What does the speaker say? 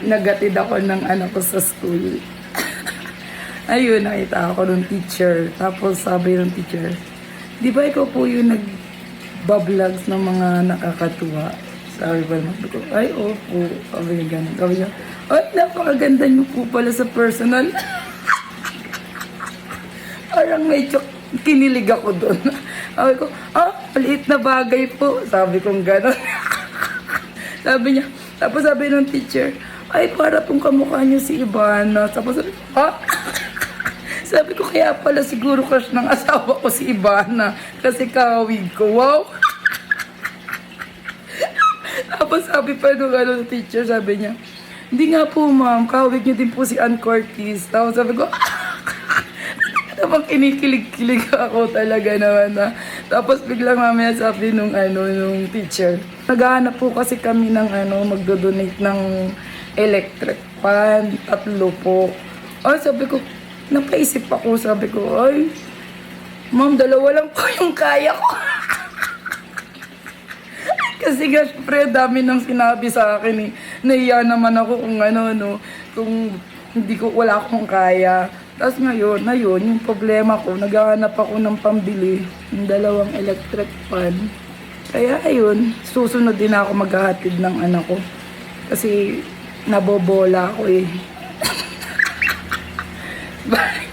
nagatid ako ng anak ko sa school. Ayun, nakita ako ng teacher. Tapos sabi ng teacher, di ba ikaw po yung nag-vlogs ng mga nakakatuwa? Sabi pa naman ko, ay opo. Sabi niya ganun. Sabi niya, ay napakaganda niyo po pala sa personal. Parang medyo kinilig ako doon. Sabi ko, maliit na bagay po. Sabi kong gano'n. Sabi niya, tapos sabi ng teacher, ay para pong kamukha niyo si Ivana. Tapos sabi ko, sabi ko, kaya pala siguro crush ng asawa ko si Ivana. Kasi kawig ko, wow. Tapos sabi pa nung teacher, sabi niya, hindi nga po ma'am, kawig niyo din po si Ann Curtis. Tapos sabi ko, namang kinikilig-kilig ako talaga naman na. Tapos biglang mamaya sabi nung teacher, naghahanap po kasi kami ng magdo-donate ng electric fan, 3 po. Sabi ko, napaisip ako, sabi ko, ay, ma'am, 2 lang po yung kaya ko. Kasi nga, syempre, dami nang sinabi sa akin eh. Nahiya naman ako kung kung wala akong kaya. Tapos ngayon, yung problema ko, naghahanap ako ng pambili ng 2 electric fan. Kaya ayun, susunod din ako maghahatid ng anak ko. Kasi nabobola ako eh. Bye.